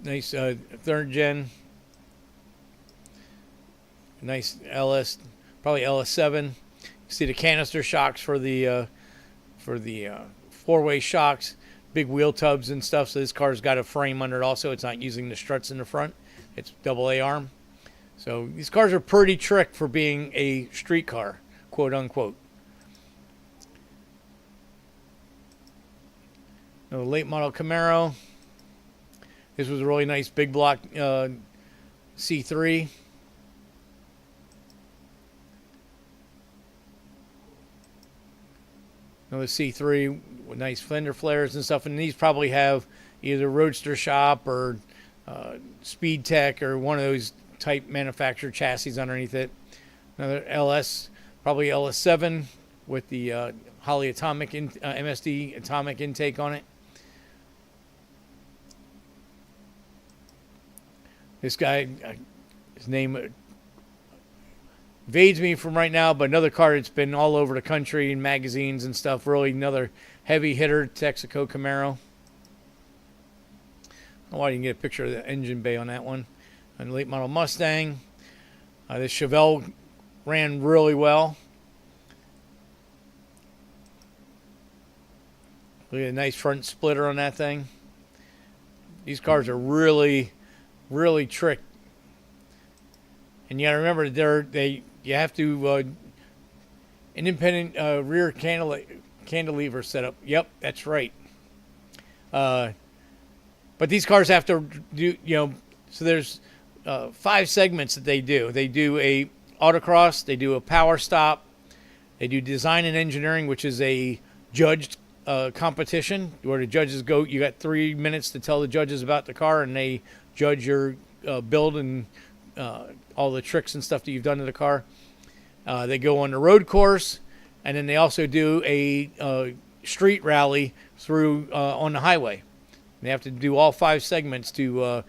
Nice 3rd gen. Nice LS, probably LS7. See the canister shocks for the 4-way shocks. Big wheel tubs and stuff. So this car's got a frame under it also. It's not using the struts in the front. It's AA arm. So these cars are pretty trick for being a street car, quote unquote. The late model Camaro. This was a really nice big block C3. Another C3 with nice fender flares and stuff. And these probably have either Roadster Shop or Speed Tech or one of those type manufactured chassis underneath it. Another LS, probably LS7 with the Holley Atomic MSD Atomic intake on it. This guy, his name evades me from right now, but another car that's been all over the country in magazines and stuff. Really another heavy hitter, Texaco Camaro. I don't know why you can get a picture of the engine bay on that one. And late model Mustang. This Chevelle ran really well. Look at a nice front splitter on that thing. These cars are really tricked. And you got to remember, you have to independent rear cantilever setup. Yep, that's right. But these cars have to do, so there's 5 segments that they do. They do a autocross, they do a power stop, they do design and engineering, which is a judged competition where the judges go. You got 3 minutes to tell the judges about the car, and they judge your build and all the tricks and stuff that you've done to the car. They go on the road course, and then they also do a street rally through on the highway. They have to do all 5 segments to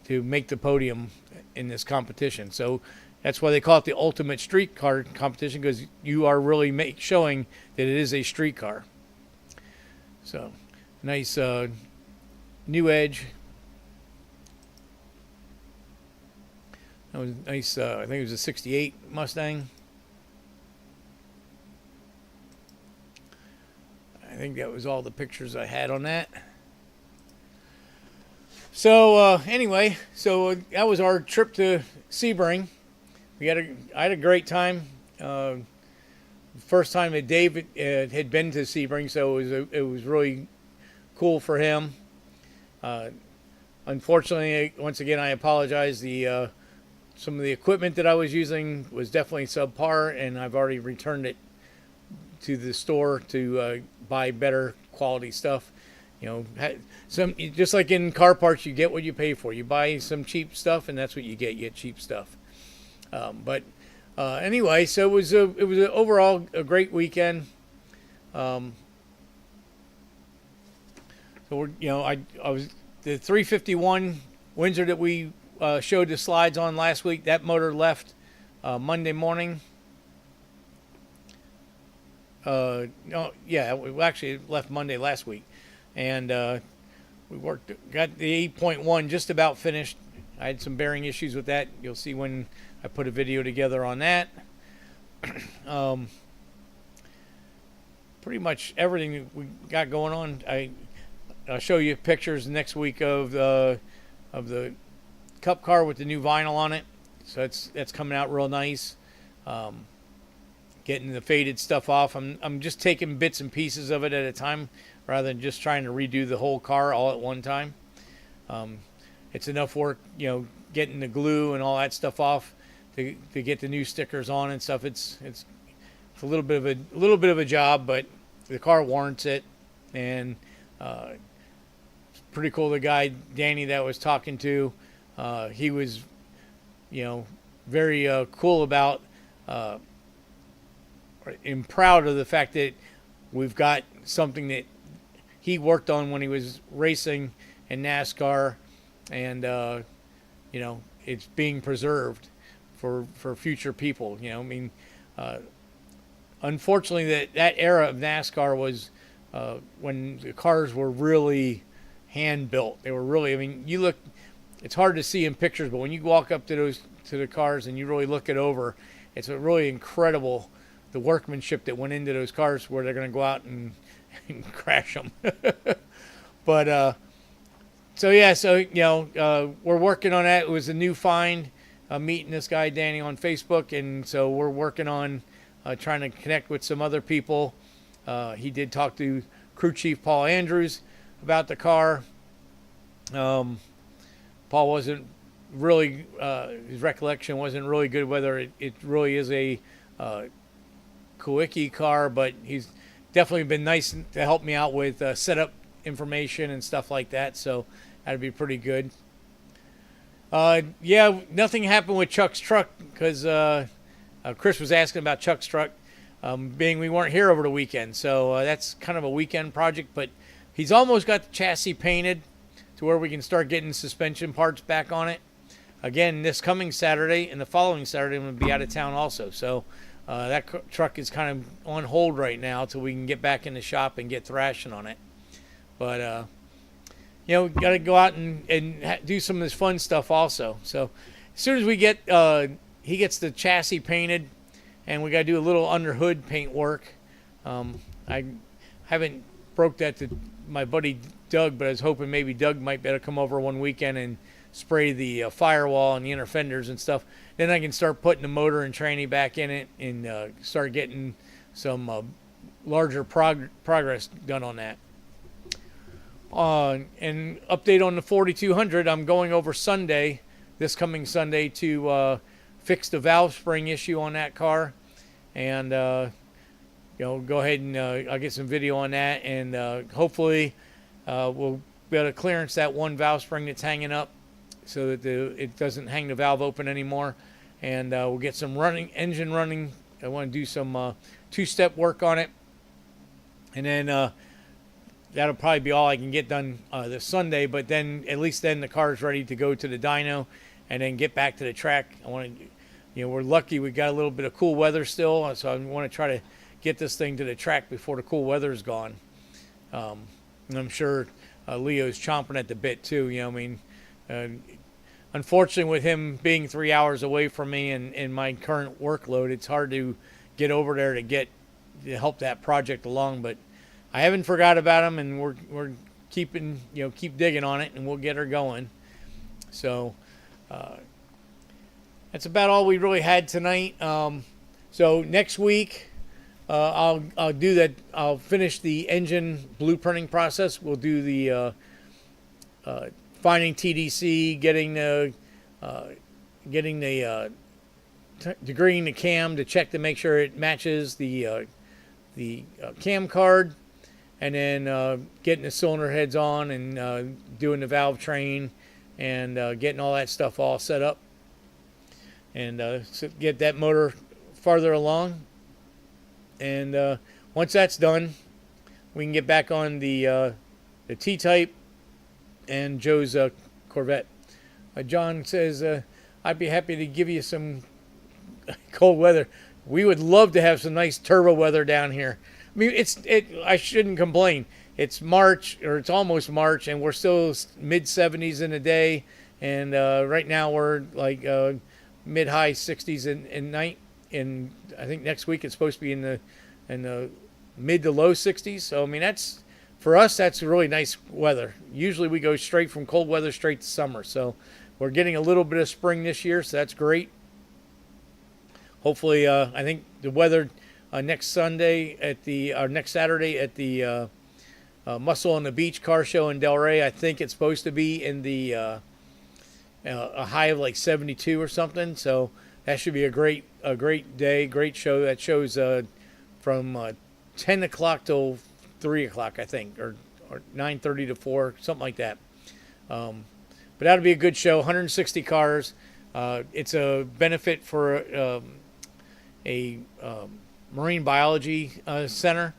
make the podium in this competition. So that's why they call it the ultimate street car competition, because you are really showing that it is a street car. So nice new Edge. That was nice. I think it was a 68 Mustang. I think that was all the pictures I had on that. So anyway, so that was our trip to Sebring. I had a great time. First time that Dave had been to Sebring, so it was really cool for him. Unfortunately, once again, I apologize. Some of the equipment that I was using was definitely subpar, and I've already returned it to the store to buy better quality stuff. Just like in car parts, you get what you pay for. You buy some cheap stuff, and that's what you get. You get cheap stuff. Anyway, so it was overall a great weekend. So I was the 351 Windsor that we showed the slides on last week. That motor left Monday morning. We actually left Monday last week, and we got the 8.1 just about finished. I had some bearing issues with that. You'll see when I put a video together on that. Pretty much everything we got going on. I'll show you pictures next week of the Cup car with the new vinyl on it. So that's coming out real nice. Getting the faded stuff off. I'm just taking bits and pieces of it at a time rather than just trying to redo the whole car all at one time. It's enough work, getting the glue and all that stuff off to get the new stickers on and stuff. It's a little bit of a job, but the car warrants it, and pretty cool. The guy, Danny, that I was talking to, he was, very cool about and proud of the fact that we've got something that he worked on when he was racing in NASCAR, and it's being preserved for future people. Unfortunately, that era of NASCAR was when the cars were really hand built. They were really, you look, it's hard to see in pictures, but when you walk up to the cars and you really look it over, it's a really incredible, the workmanship that went into those cars where they're going to go out and crash them. But we're working on that. It was a new find, meeting this guy Danny on Facebook, and so we're working on trying to connect with some other people. He did talk to crew chief Paul Andrews about the car. Paul wasn't really, his recollection wasn't really good whether it really is a Kawicki car, but he's definitely been nice to help me out with setup information and stuff like that, so that'd be pretty good. Nothing happened with Chuck's truck because Chris was asking about Chuck's truck, being we weren't here over the weekend, so that's kind of a weekend project, but he's almost got the chassis painted to where we can start getting suspension parts back on it. Again, this coming Saturday and the following Saturday, I'm going to be out of town also, so that truck is kind of on hold right now till we can get back in the shop and get thrashing on it. But got to go out and do some of this fun stuff also. So as soon as we get he gets the chassis painted, and we got to do a little under hood paint work. I haven't broke that to my buddy Doug, but I was hoping maybe Doug might better come over one weekend and spray the firewall and the inner fenders and stuff. Then I can start putting the motor and tranny back in it and start getting some larger progress done on that. And update on the 4200, I'm going over this coming Sunday, to fix the valve spring issue on that car. And, go ahead and I'll get some video on that. And hopefully we'll be able to clearance that one valve spring that's hanging up so that it doesn't hang the valve open anymore. And we'll get some engine running. I want to do some two-step work on it. And then that'll probably be all I can get done this Sunday, but then at least then the car's ready to go to the dyno and then get back to the track. I want to, we're lucky we got a little bit of cool weather still, so I want to try to get this thing to the track before the cool weather's gone. And I'm sure Leo's chomping at the bit too. Unfortunately, with him being 3 hours away from me and my current workload, it's hard to get over there to help that project along, but I haven't forgot about him, and we're keeping, keep digging on it, and we'll get her going. So that's about all we really had tonight. So next week, I'll do that. I'll finish the engine blueprinting process. We'll do the finding TDC, getting the degreeing the cam to check to make sure it matches the cam card. And then getting the cylinder heads on and doing the valve train and getting all that stuff all set up. And so get that motor farther along. And once that's done, we can get back on the T-Type and Joe's Corvette. John says, I'd be happy to give you some cold weather. We would love to have some nice turbo weather down here. I shouldn't complain. It's March, or it's almost March, and we're still mid-70s in the day. And right now we're like mid-high 60s in night. And I think next week it's supposed to be in the mid to low 60s. So that's, for us, that's really nice weather. Usually we go straight from cold weather straight to summer. So we're getting a little bit of spring this year, so that's great. Hopefully, I think the weather next Saturday at the Muscle on the Beach car show in Delray, I think it's supposed to be in the a high of like 72 or something. So that should be a great day, great show. That shows from 10 o'clock till 3 o'clock, I think, or or 9:30 to 4, something like that. But that'll be a good show. 160 cars. It's a benefit for a marine biology center.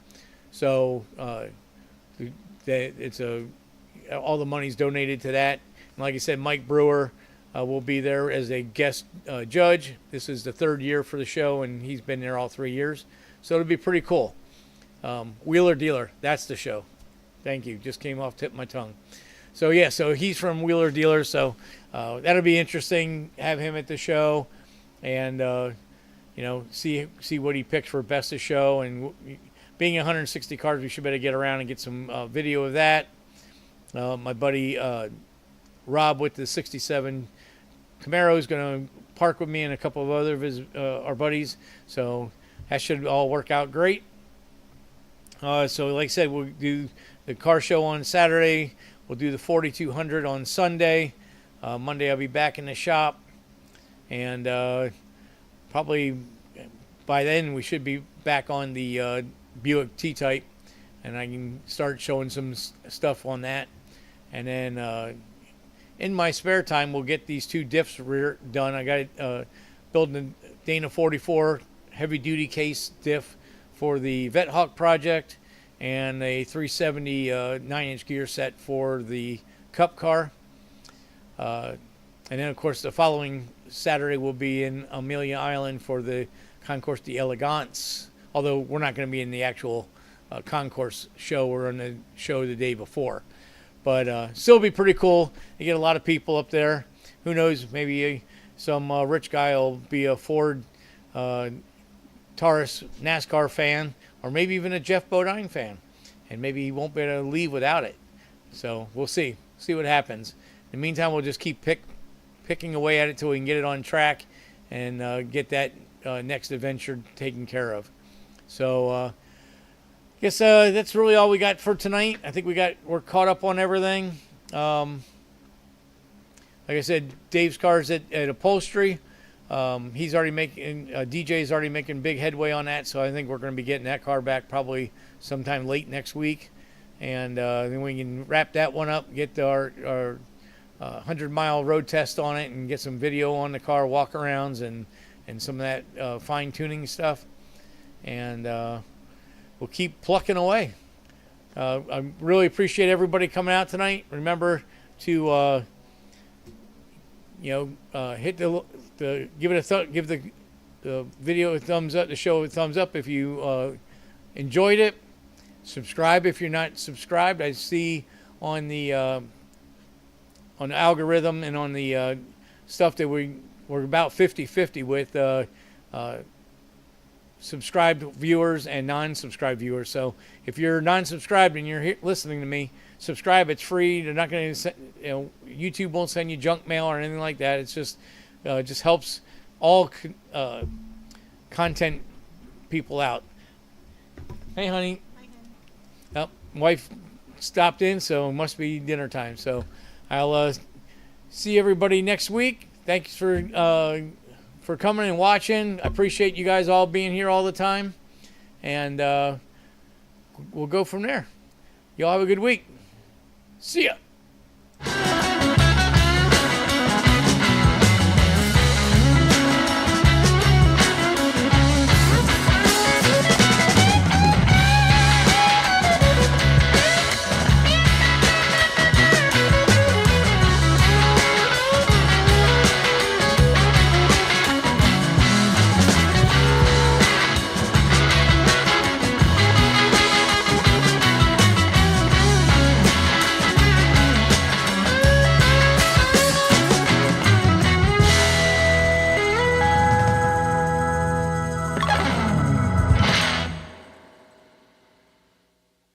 So it's all the money's donated to that. And like I said, Mike Brewer will be there as a guest judge. This is the 3rd year for the show, and he's been there all 3 years. So it'll be pretty cool. Wheeler Dealer, that's the show. Thank you. Just came off the tip of my tongue. So yeah, so he's from Wheeler Dealer. So that'll be interesting. Have him at the show, and see what he picks for best of show. And being 160 cars, we should better get around and get some video of that. My buddy Rob with the 67 Camaro is going to park with me and a couple of other of our buddies. So that should all work out great. So like I said, we'll do the car show on Saturday. We'll do the 4200 on Sunday. Monday I'll be back in the shop. And probably by then we should be back on the Buick T-Type. And I can start showing some stuff on that. And then in my spare time, we'll get these 2 diffs done. I got building a Dana 44 heavy-duty case diff for the Vet Hawk project, and a 370 9-inch gear set for the Cup car. And then, of course, the following Saturday we'll be in Amelia Island for the Concours d'Elegance, although we're not going to be in the actual concourse show. We're on the show the day before. But still be pretty cool. You get a lot of people up there. Who knows, maybe some rich guy will be a Ford Taurus NASCAR fan, or maybe even a Jeff Bodine fan. And maybe he won't be able to leave without it. So we'll see what happens. In the meantime, we'll just keep picking away at it till we can get it on track and get that next adventure taken care of. So I guess that's really all we got for tonight. I think we're caught up on everything. Like I said, Dave's car's at Upholstery. He's already making DJ's already making big headway on that, so I think we're going to be getting that car back probably sometime late next week, and then we can wrap that one up, get our 100-mile road test on it, and get some video on the car walk-arounds and some of that fine-tuning stuff, and we'll keep plucking away. I really appreciate everybody coming out tonight. Remember to hit give the video a thumbs up, the show a thumbs up if you enjoyed it. Subscribe if you're not subscribed. I see on the algorithm and on the stuff that we're about 50-50 with subscribed viewers and non-subscribed viewers. So if you're non-subscribed and you're listening to me, subscribe. It's free. They're not going to, YouTube won't send you junk mail or anything like that. It's just helps all content people out. Hey, honey. Hi, honey. Wife stopped in, so it must be dinner time. So I'll see everybody next week. Thanks for coming and watching. I appreciate you guys all being here all the time, and we'll go from there. Y'all have a good week. See ya.